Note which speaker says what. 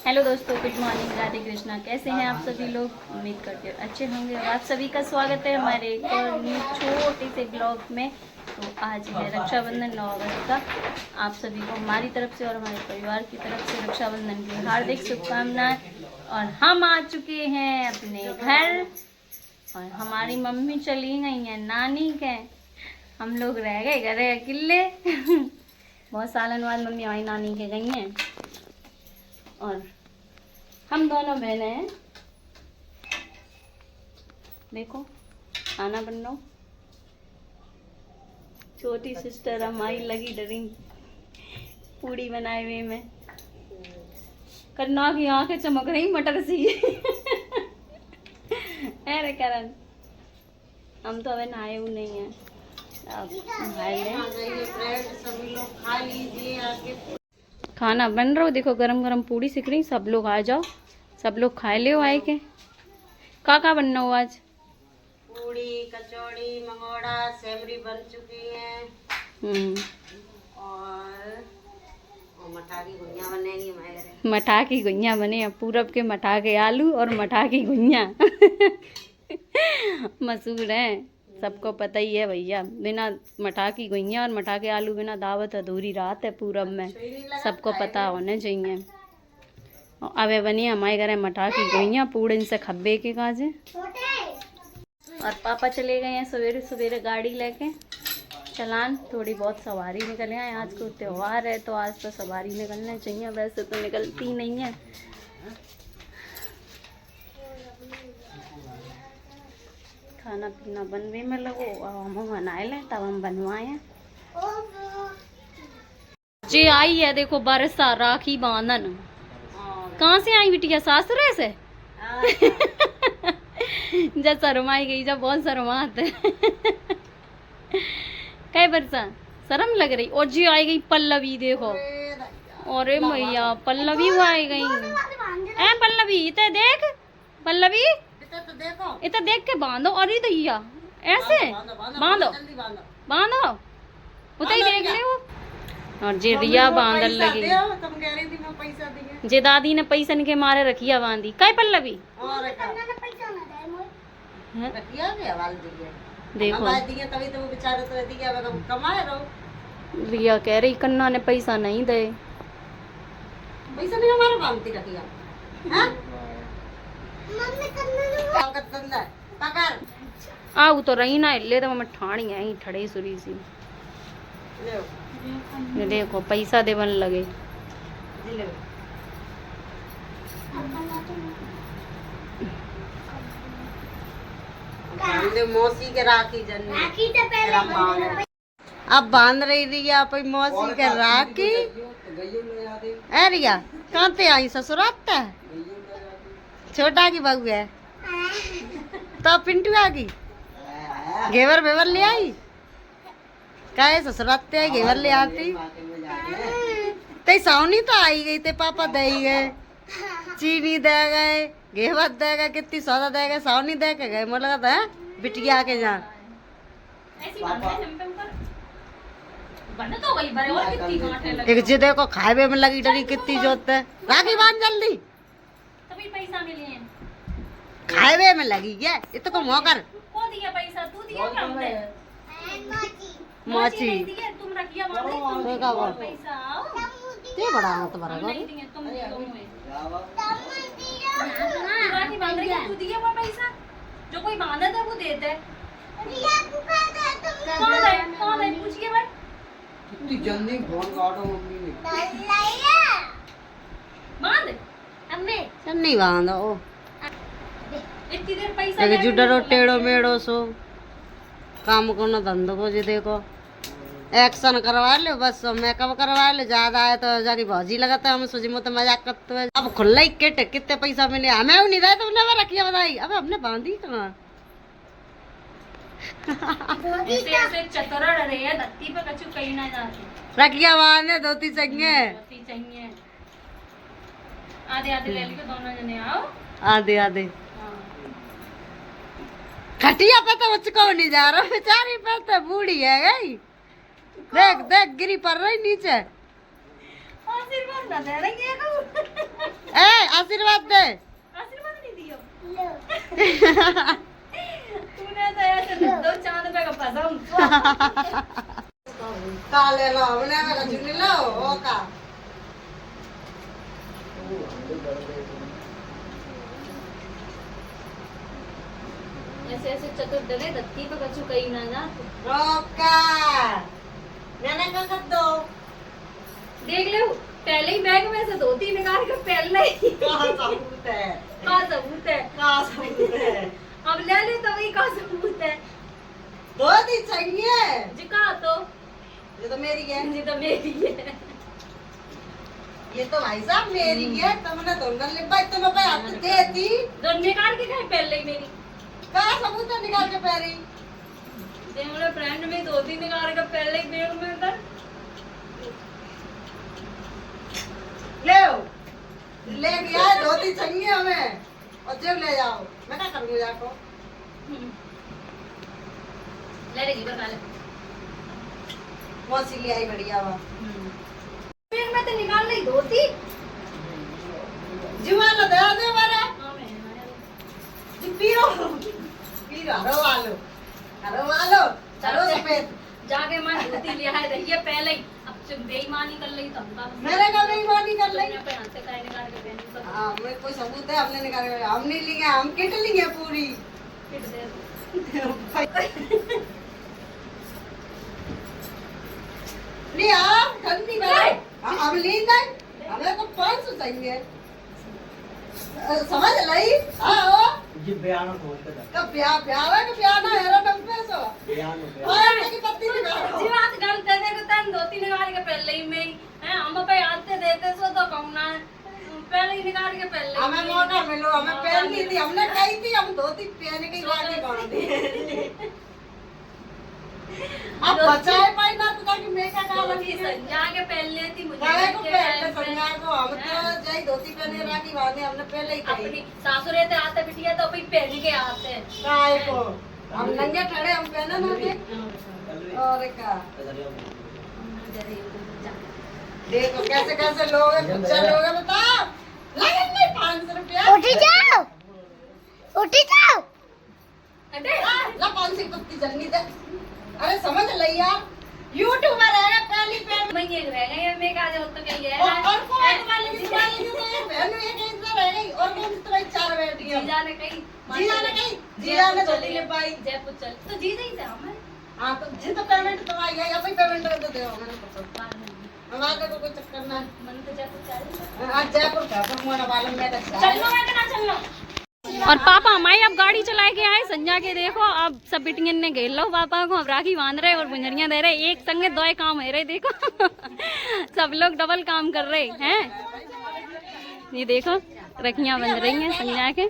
Speaker 1: Hello दोस्तों, good morning, Radhe Krishna. कैसे हैं आप सभी लोग? उम्मीद करते हो अच्छे होंगे। और आप सभी का स्वागत है हमारे एक और न्यू छोटे से ब्लॉग में। तो आज है रक्षाबंधन 9 अगस्त का। आप सभी को हमारी तरफ से और हमारे परिवार की तरफ से रक्षाबंधन की हार्दिक शुभकामनाएं। और हम आ चुके हैं अपने घर और हमारी मम्मी चली गई हैं नानी के। हम लोग रह गए घरे अकेले। बहुत सालन बाद मम्मी हमारी नानी के गई हैं और हम दोनों बहनें हैं। देखो खाना बन रहा। छोटी सिस्टर हमारी लगी डरी पूड़ी बनाए हुए में। करना की आंखें चमक रही मटर सी। अरे करण, हम तो अभी नहाए हुए नहीं हैं। अब नहाए लें। खाना बन रहा हो, देखो गरम गरम पूड़ी सिक रही। सब लोग आ जाओ, सब लोग खाए ले आए के। का बनना हो आज?
Speaker 2: पूड़ी, कचौड़ी, मंगोड़ा, सेवरी बन चुकी है और मठा की गुइयां बनेगी हमारे घर।
Speaker 1: मठा की गुइयां बने, पूरब के मठा के आलू और मठा की गुइयां। मशहूर है, सबको पता ही है भैया। बिना मठा की गुइयां और मठा के आलू बिना दावत अधूरी रात है पूरब में, सबको पता होने चाहिए। अब बनी हमारे घर मठा की गुइयां पूड़ इनसे खब्बे के काजे। और पापा चले गए हैं सवेरे सवेरे गाड़ी लेके चलान। थोड़ी बहुत सवारी निकले हैं, आज को त्योहार है तो आज तो सवारी निकलना चाहिए, वैसे तो निकलती नहीं है। खाना पीना बनवे में लगो, अब हम बनाए लें तब हम बनवाए। जी आई है देखो बरसा राखी बांधन। कहाँ से आई बिटिया? सासुरे से। जब शर्माई गई, जब बहुत शर्माते। कई बरसा शर्म लग रही। और जी आई गई पल्लवी, देखो। अरे भैया पल्लवी वो आई गई। ए पल्लवी इते देख, पल्लवी इते देख के बांधो। अरे दैया ऐसे बांधो बांधो, उते ही देख ले वो। और जी रिया बांधल लगी। जे दादी ने पैसा के मारे रखिया बांधी। काय पल्लवी देखो, रिया कह रही कन्ना ने पैसा नहीं दे।
Speaker 2: पैसा नहीं हमारे बांधती रखिया।
Speaker 1: आऊ तो रही ना ले तो मैं ठाणी आई ठड़े सुरी सी। देखो पैसा देवन लगे।
Speaker 2: मौसी के राखी जन्म अब बांध रही रिया अपनी मौसी के राखी। ए रिया कहाँ ते आई? ससुरात छोटा की बहू है तो पिंटू आ गई। घेवर बेवर ले आई काहे? ससुराते आई घेवर ले आती। ते सावनी तो आई गई, ते पापा दे गए, चीनी दे गए, घेवर दे गए, कितनी सौदा दे गए, सावनी दे के गए। मुझे लगा था बिटिया के जा एक जिदे को खाए में लगी डरी कितनी जोत है। राखी बांध जल्दी,
Speaker 1: तभी पैसा मिले हैं।
Speaker 2: खाए में लगी है इतो को मौकर
Speaker 1: को दिया पैसा? तू दिया क्या हमने?
Speaker 2: मोची
Speaker 1: नहीं दिया, तुम रखिया बांध रही, तुम
Speaker 2: देखा वो
Speaker 1: पैसा आओ।
Speaker 2: ते बड़ा मत बड़ा
Speaker 1: हम नहीं दिए, तुम दिए दोनों। राखी बांध रही है, तू दिया वो पैसा? जो कोई बांधा था वो देते हैं। कौन है पूछिए भाई।
Speaker 2: कितनी जल्दी फोन काटो मम्मी ने।
Speaker 1: बांध अम्मे
Speaker 2: सब नहीं बांधो
Speaker 1: इतनी देर पैसा
Speaker 2: एक जुडरो टेढ़ो मेढ़ो सो काम को ना धंधो को। जी देखो एक्शन करवा ले, बस मेकअप करवा ले, ज्यादा है तो जाके भौजी लगाता है। हम सोची मत मजाक करते हैं। अब खुला ही किट कितने पैसा मिले हमें नहीं दे, तुमने रखिया बताई। अब हमने बांधी कहाँ?
Speaker 1: ऐसे चतुरड़ रे धरती पे कछु कहीं ना जाती।
Speaker 2: रखिया बांधे धोती चाहिए।
Speaker 1: आधे आधे ले लो दोनों जने आओ।
Speaker 2: आधे आधे खटिया पे तो मुझको नहीं जा रहा, बेचारी पे तो बूढ़ी है गई। देख देख गिरी पड़ रही नीचे।
Speaker 1: आशीर्वाद ना दे रही है
Speaker 2: ए आशीर्वाद दे।
Speaker 1: आशीर्वाद नहीं दियो तूने तो ऐसे दो चांद पे का पसंद
Speaker 2: काले लो हमने का चुनी लो ओ का
Speaker 1: ऐसे ऐसे चतुर डले धत्ती पे कछु कहीं ना जा
Speaker 2: रोका मैंने क्या कर दो
Speaker 1: देख ले पहले ही बैग में से धोती निकाल के पहले ही
Speaker 2: कहाँ सबूत है
Speaker 1: का सबूत है
Speaker 2: कहाँ सबूत है
Speaker 1: अब ले ले तो वही का सबूत है
Speaker 2: धोती चाहिए
Speaker 1: जी का तो
Speaker 2: ये तो मेरी है
Speaker 1: जी तो मेरी है
Speaker 2: ये तो भाई साहब मेरी है तुमने दोनों ले भाई तुम भाई हाथ दे दी
Speaker 1: तो निकाल के खाए पहले ही मेरी
Speaker 2: कहाँ सबूत है निकाल के पैरी
Speaker 1: ये मेरे फ्रेंड में धोती निकाल के पहले ही बैग में अंदर
Speaker 2: ले ले गया है धोती चाहिए हमें और जब ले जाओ मैं क्या करूँगा जाको
Speaker 1: ले लेगी बता ले
Speaker 2: मौसी ले आई बढ़िया वा
Speaker 1: बैग में तो निकाल ली धोती
Speaker 2: जीवन लो दे दे मारा
Speaker 1: हाँ मैं
Speaker 2: जी पीरो हरो वालो चलो सफेद
Speaker 1: जाके मैं धोती ले आए रही है पहले ही अब तुम बेईमानी कर ली तो हमका
Speaker 2: मेरे का बेईमानी कर ली
Speaker 1: पे हाथ से काहे निकाल के पहनी सब
Speaker 2: हाँ हमें कोई सबूत है हमने निकाल के हम नहीं लिए हम किट लिए पूरी
Speaker 1: फिर दे दो
Speaker 2: नहीं आप ठंडी कर हम लीन नहीं हमें तो 500 चाहिए समझ लाई हाँ
Speaker 3: जी बयान खोल के दे
Speaker 2: कब ब्याह है कि ब्याह ना है ना पैसो
Speaker 3: बयान हो
Speaker 2: और की पत्ती निकालो
Speaker 1: जी बात गलत है देखो तन धोती निकाल के पहले ही में हैं हम पे आते देते सो तो कहना पहले ही निकाल के पहले
Speaker 2: हमें मौका मिलो हमें पहननी थी हमने कही थी हम धोती पहन के आगे बढ़ दी अब बचाए पाई ना तो ताकि मैं क्या काम
Speaker 1: धोती संजा के पहले थी मुझे
Speaker 2: काहे को
Speaker 1: के
Speaker 2: पहले
Speaker 1: टाइम पे।
Speaker 2: संज्ञा को हम तो जय धोती पहने राखी बांधे हमने पहले ही
Speaker 1: अपनी
Speaker 2: कही
Speaker 1: सासुरे ते आते बिटिया तो भाई पहन के आते
Speaker 2: काहे को हम नंगे ठड़े हम पहने ना के और का देखो कैसे कैसे लोग हैं कुछ लोग हैं बता लगन नहीं 500 रुपया उठी जाओ
Speaker 1: अरे
Speaker 2: ला 500 की पत्ती जलनी दे अरे समझ लई यार यूट्यूबर है पहली पे
Speaker 1: मैं ये रह गई मैं कहा जाओ तो क्या है
Speaker 2: और कौन वाली की तो ये बहन एक इधर रह गई और कौन तो भाई 4 बैठी है
Speaker 1: जीजा ने कही
Speaker 2: जीजा ने चली ले पाई
Speaker 1: जयपुर चल तो जीजा ही थे हमारे
Speaker 2: हां तो जी तो पेमेंट तो आई गई अभी पेमेंट कर दे मैंने पता हमारे को कोई चक्कर ना
Speaker 1: मन तो जयपुर चल
Speaker 2: आज जयपुर का तो मोना वाला मैं तो
Speaker 1: चलना मैं तो ना चलना और पापा हमारे अब गाड़ी चला के आए संजा के देखो अब सब बिटियन ने घेर लो पापा को अब राखी बांध रहे और गुंजरियां दे रहे एक संगे 2 काम है रहे देखो सब लोग डबल काम कर रहे हैं ये देखो रखियां बंध रही हैं संजा के